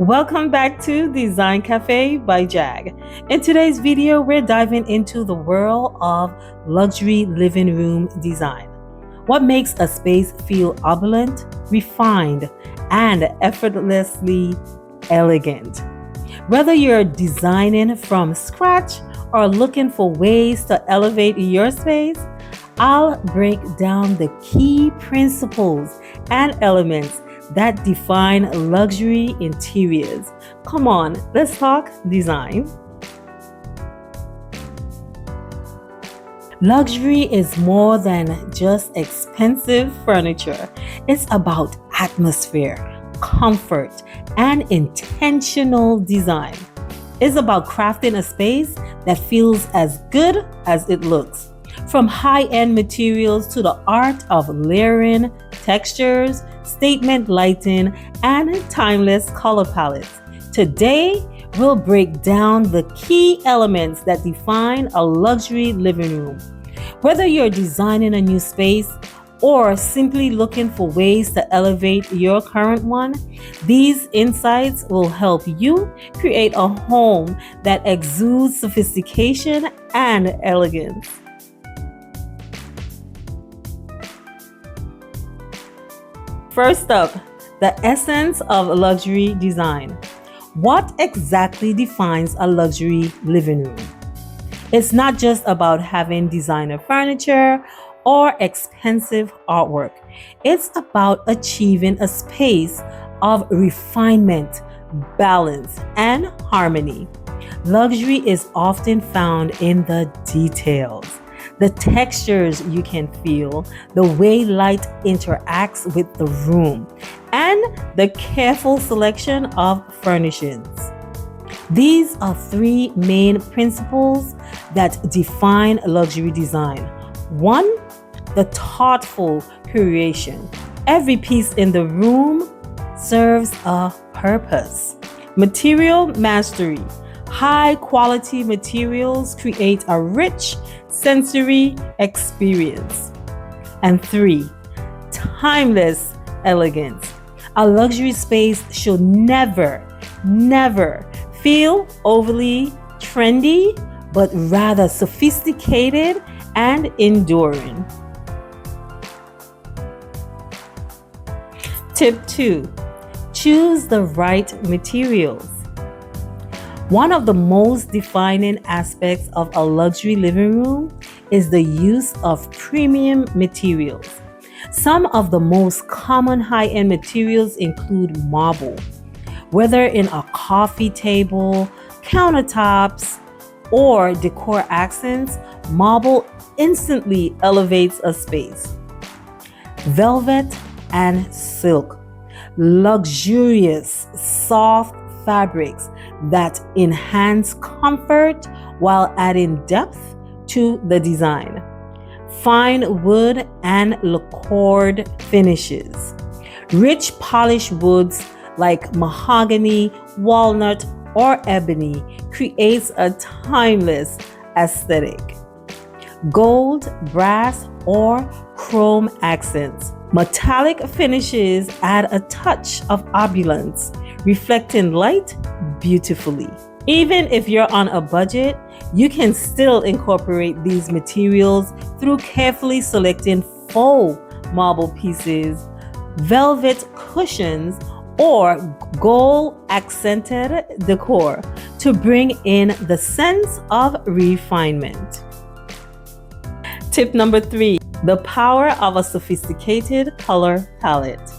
Welcome back to Design Cafe by Jag. In today's video, we're diving into the world of luxury living room design. What makes a space feel opulent, refined, and effortlessly elegant? Whether you're designing from scratch or looking for ways to elevate your space, I'll break down the key principles and elements that define luxury interiors. Come on, let's talk design. Luxury is more than just expensive furniture. It's about atmosphere, comfort, and intentional design. It's about crafting a space that feels as good as it looks. From high-end materials to the art of layering, textures, statement lighting, and timeless color palettes. Today, we'll break down the key elements that define a luxury living room. Whether you're designing a new space or simply looking for ways to elevate your current one, these insights will help you create a home that exudes sophistication and elegance. First up, the essence of luxury design. What exactly defines a luxury living room? It's not just about having designer furniture or expensive artwork. It's about achieving a space of refinement, balance, and harmony. Luxury is often found in the details. The textures you can feel, the way light interacts with the room, and the careful selection of furnishings. These are three main principles that define luxury design. One, the thoughtful curation. Every piece in the room serves a purpose. Material mastery. High quality materials create a rich sensory experience. And three, timeless elegance. A luxury space should never feel overly trendy, but rather sophisticated and enduring. Tip 2. Choose the right materials. One of the most defining aspects of a luxury living room is the use of premium materials. Some of the most common high-end materials include marble. Whether in a coffee table, countertops, or decor accents, marble instantly elevates a space. Velvet and silk, luxurious, soft fabrics that enhance comfort while adding depth to the design. Fine wood and lacquered finishes. Rich polished woods like mahogany, walnut, or ebony creates a timeless aesthetic. Gold, brass, or chrome accents. Metallic finishes add a touch of opulence, reflecting light beautifully. Even if you're on a budget, you can still incorporate these materials through carefully selecting faux marble pieces, velvet cushions, or gold accented decor to bring in the sense of refinement. Tip number 3, the power of a sophisticated color palette.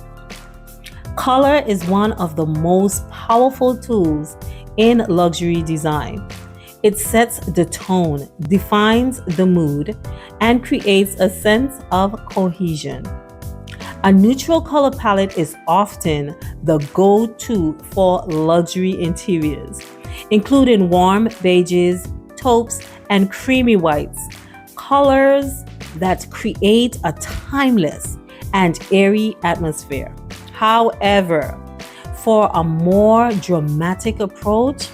Color is one of the most powerful tools in luxury design. It sets the tone, defines the mood, and creates a sense of cohesion. A neutral color palette is often the go-to for luxury interiors, including warm beiges, taupes, and creamy whites, colors that create a timeless and airy atmosphere. However, for a more dramatic approach,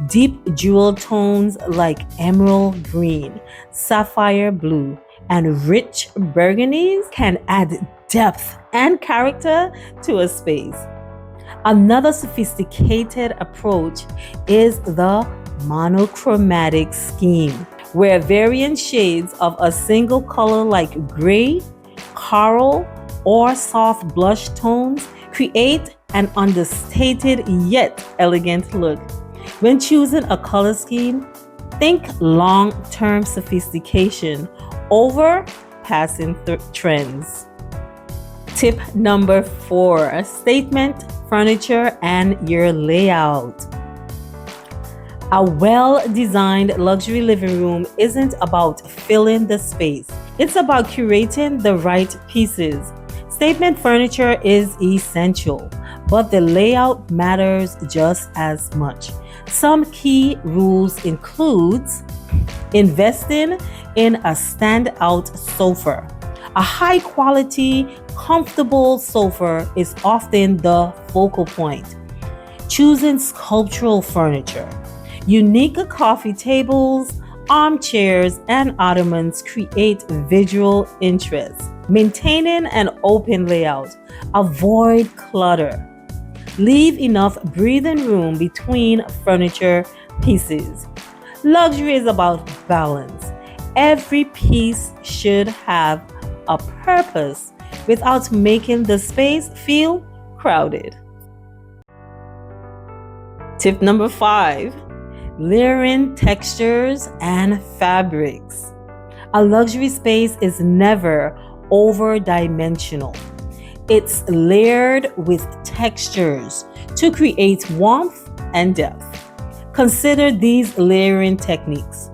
deep jewel tones like emerald green, sapphire blue, and rich burgundies can add depth and character to a space. Another sophisticated approach is the monochromatic scheme, where variant shades of a single color like gray, coral, or soft blush tones create an understated yet elegant look. When choosing a color scheme, think long-term sophistication over passing trends. Tip number 4, statement furniture and your layout. A well-designed luxury living room isn't about filling the space. It's about curating the right pieces. Statement furniture is essential, but the layout matters just as much. Some key rules include investing in a standout sofa. A high-quality, comfortable sofa is often the focal point. Choosing sculptural furniture. Unique coffee tables, armchairs, and ottomans create visual interest. Maintaining an open layout. Avoid clutter. Leave enough breathing room between furniture pieces. Luxury is about balance. Every piece should have a purpose without making the space feel crowded. Tip number 5, layering textures and fabrics. A luxury space is never over-dimensional. It's layered with textures to create warmth and depth. Consider these layering techniques.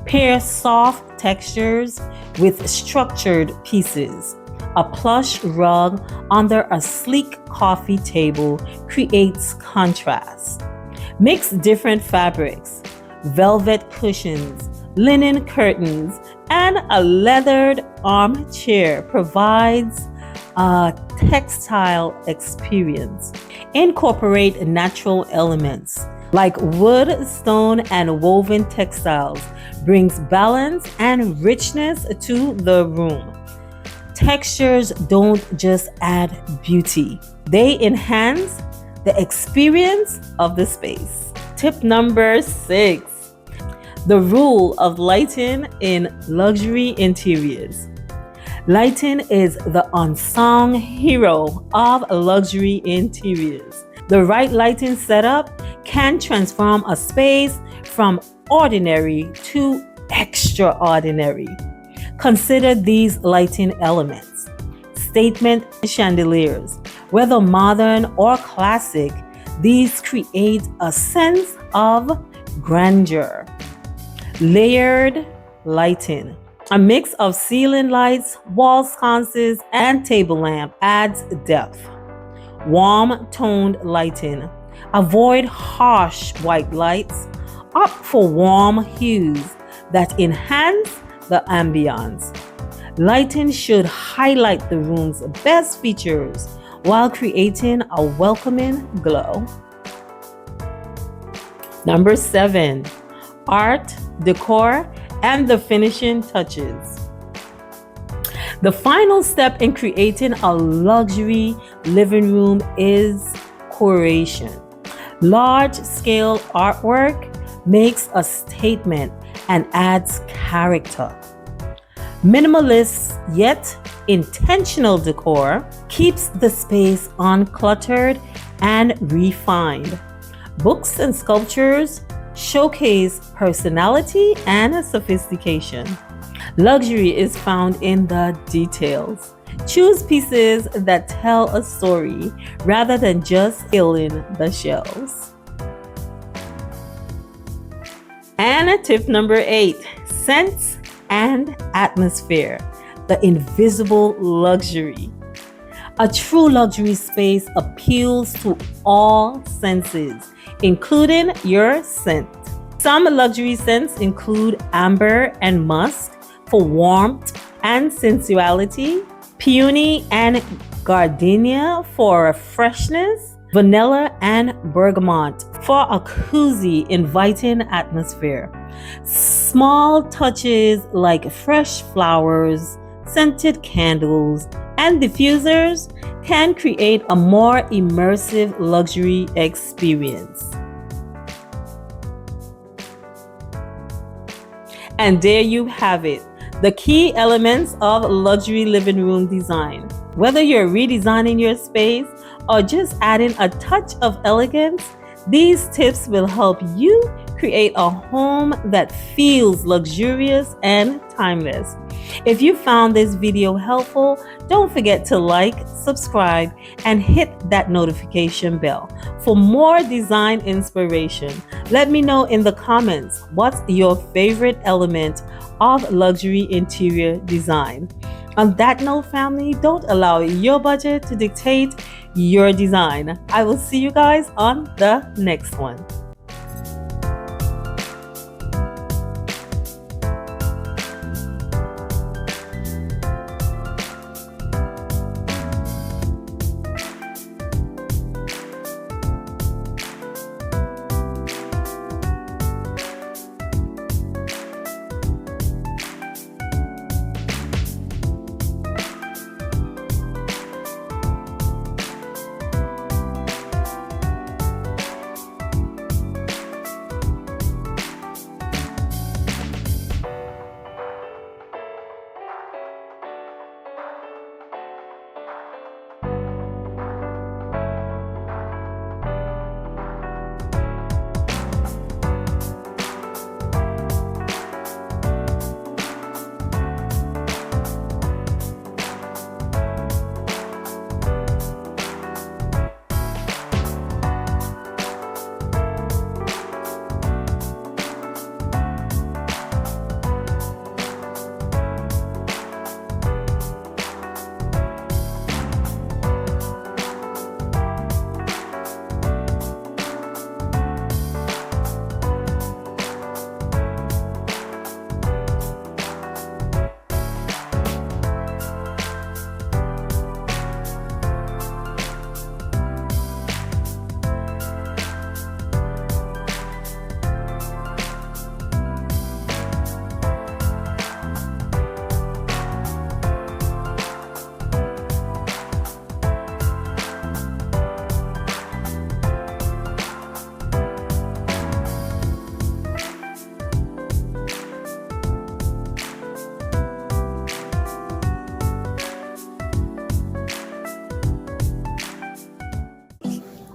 Pair soft textures with structured pieces. A plush rug under a sleek coffee table creates contrast. Mix different fabrics, velvet cushions, linen curtains, and a leathered armchair provides a textile experience. Incorporate natural elements like wood, stone, and woven textiles brings balance and richness to the room. Textures don't just add beauty, they enhance the experience of the space. Tip number 6, the rule of lighting in luxury interiors. Lighting is the unsung hero of luxury interiors. The right lighting setup can transform a space from ordinary to extraordinary. Consider these lighting elements. Statement chandeliers. Whether modern or classic, these create a sense of grandeur. Layered lighting. A mix of ceiling lights, wall sconces, and table lamp adds depth. Warm toned lighting. Avoid harsh white lights. Opt for warm hues that enhance the ambiance. Lighting should highlight the room's best features while creating a welcoming glow. Number 7, art, decor, and the finishing touches. The final step in creating a luxury living room is curation. Large-scale artwork makes a statement and adds character. Minimalist yet intentional decor keeps the space uncluttered and refined. Books and sculptures showcase personality and sophistication. Luxury is found in the details. Choose pieces that tell a story rather than just filling the shelves. And tip number 8, scents and atmosphere, the invisible luxury. A true luxury space appeals to all senses, including your scent. Some luxury scents include amber and musk for warmth and sensuality, peony and gardenia for freshness, vanilla and bergamot for a cozy, inviting atmosphere. Small touches like fresh flowers, scented candles, and diffusers can create a more immersive luxury experience. And there you have it, the key elements of luxury living room design. Whether you're redesigning your space or just adding a touch of elegance, these tips will help you create a home that feels luxurious and timeless. If you found this video helpful, don't forget to like, subscribe, and hit that notification bell. For more design inspiration, let me know in the comments what's your favorite element of luxury interior design. On that note, family, don't allow your budget to dictate your design. I will see you guys on the next one.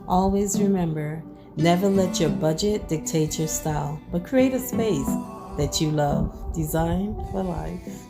Always remember, never let your budget dictate your style, but create a space that you love. Design for life.